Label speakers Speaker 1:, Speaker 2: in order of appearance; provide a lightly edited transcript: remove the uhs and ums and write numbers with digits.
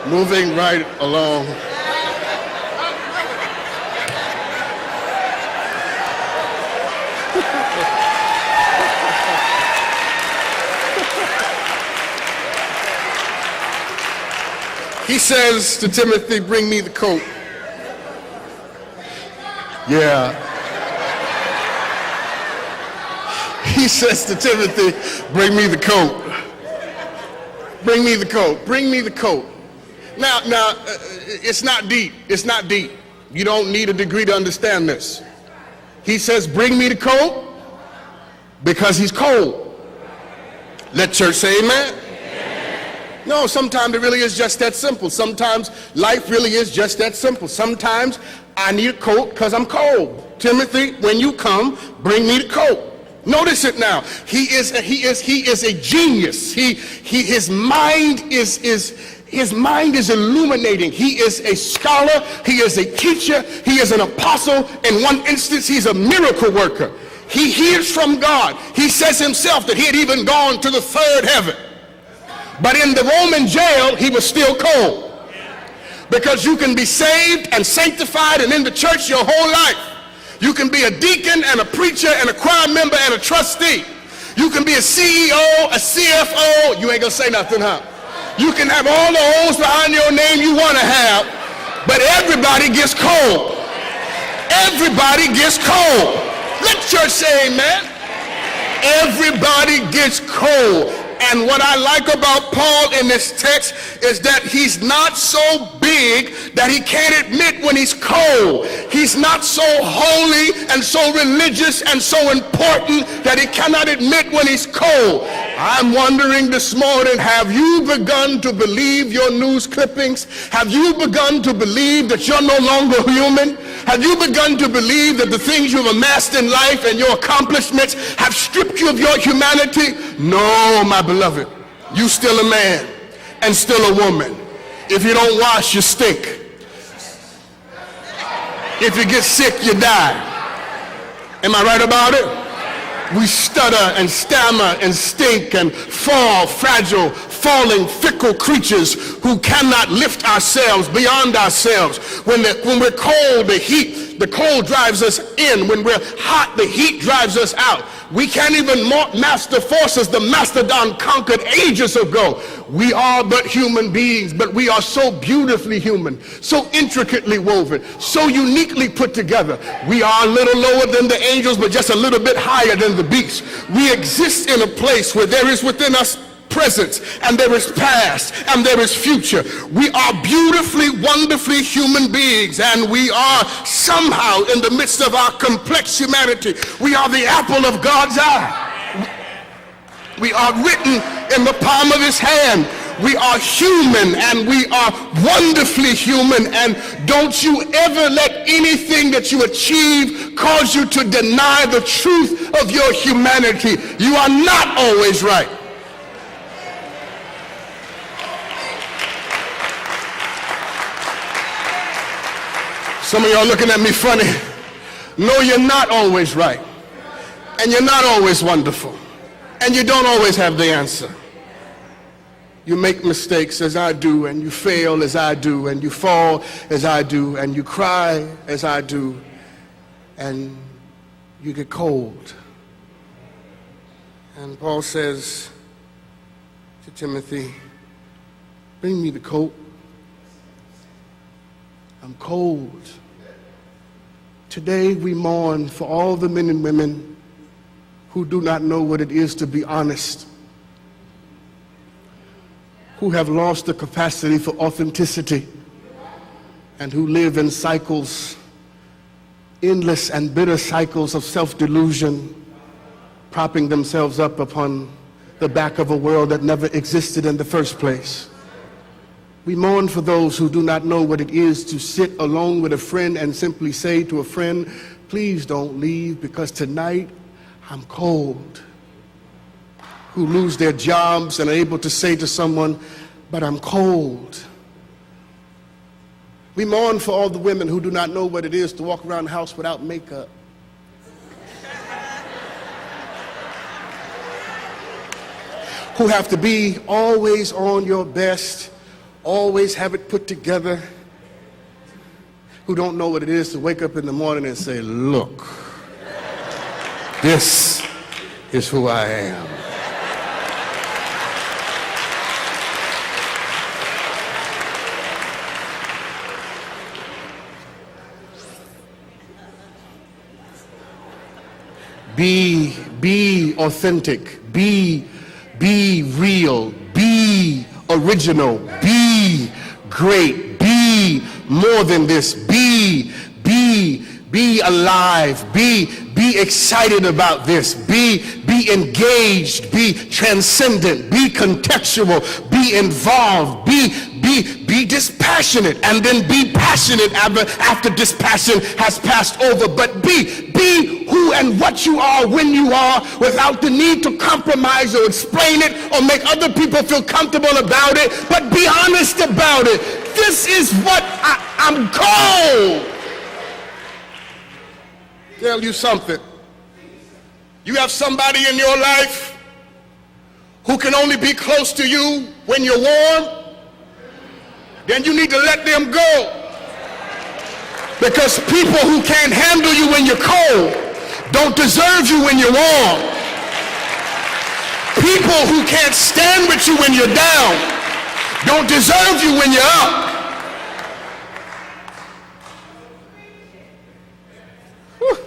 Speaker 1: Moving right along. He says to Timothy, bring me the coat. Yeah. He says to Timothy, bring me the coat. Bring me the coat. Bring me the coat. Now, it's not deep. It's not deep. You don't need a degree to understand this. He says, bring me the coat because he's cold. Let church say amen. No, sometimes it really is just that simple. Sometimes life really is just that simple. Sometimes I need a coat because I'm cold. Timothy, when you come, bring me the coat. Notice it now. He is a genius. His mind is illuminating. He is a scholar. He is a teacher. He is an apostle. In one instance, he's a miracle worker. He hears from God. He says himself that he had even gone to the third heaven. But in the Roman jail, he was still cold. Because you can be saved and sanctified and in the church your whole life. You can be a deacon and a preacher and a choir member and a trustee. You can be a CEO, a CFO. You ain't gonna say nothing, huh? You can have all the O's behind your name you want to have, but everybody gets cold. Everybody gets cold. Let church say amen. Everybody gets cold. And what I like about Paul in this text is that he's not so big that he can't admit when he's cold. He's not so holy and so religious and so important that he cannot admit when he's cold. I'm wondering this morning, have you begun to believe your news clippings? Have you begun to believe that you're no longer human? Have you begun to believe that the things you've amassed in life and your accomplishments have stripped you of your humanity? No, my beloved, you still a man and still a woman. If you don't wash, you stink. If you get sick, you die. Am I right about it? We stutter and stammer and stink and fall, fragile, falling, fickle creatures who cannot lift ourselves beyond ourselves. When we're cold, the cold drives us in. When we're hot, the heat drives us out. We can't even master forces the mastodon conquered ages ago. We are but human beings, but we are so beautifully human, so intricately woven, so uniquely put together. We are a little lower than the angels, but just a little bit higher than the beasts. We exist in a place where there is within us presence, and there is past, and there is future. We are beautifully, wonderfully human beings, and we are somehow in the midst of our complex humanity. We are the apple of God's eye. We are written in the palm of his hand. We are human, and we are wonderfully human, and don't you ever let anything that you achieve cause you to deny the truth of your humanity. You are not always right. Some of y'all looking at me funny. No, you're not always right. And you're not always wonderful. And you don't always have the answer. You make mistakes as I do, and you fail as I do, and you fall as I do, and you cry as I do, and you get cold. And Paul says to Timothy, bring me the coat. I'm cold. Today we mourn for all the men and women who do not know what it is to be honest, who have lost the capacity for authenticity, and who live in cycles, endless and bitter cycles of self-delusion, propping themselves up upon the back of a world that never existed in the first place. We mourn for those who do not know what it is to sit alone with a friend and simply say to a friend, please don't leave because tonight I'm cold. Who lose their jobs and are able to say to someone, but I'm cold. We mourn for all the women who do not know what it is to walk around the house without makeup. Who have to be always on your best, always have it put together, who don't know what it is to wake up in the morning and say, look, this is who I am. Be authentic, be real, be original, be great, be more than this, be alive, be excited about this, be engaged, be transcendent, be contextual, be involved, be dispassionate, and then be passionate after dispassion has passed over. But be who and what you are when you are, without the need to compromise or explain it or make other people feel comfortable about it, but be honest about it. This is what I'm called. Tell you something. You have somebody in your life who can only be close to you when you're warm, then you need to let them go. Because people who can't handle you when you're cold don't deserve you when you're warm. People who can't stand with you when you're down don't deserve you when you're up.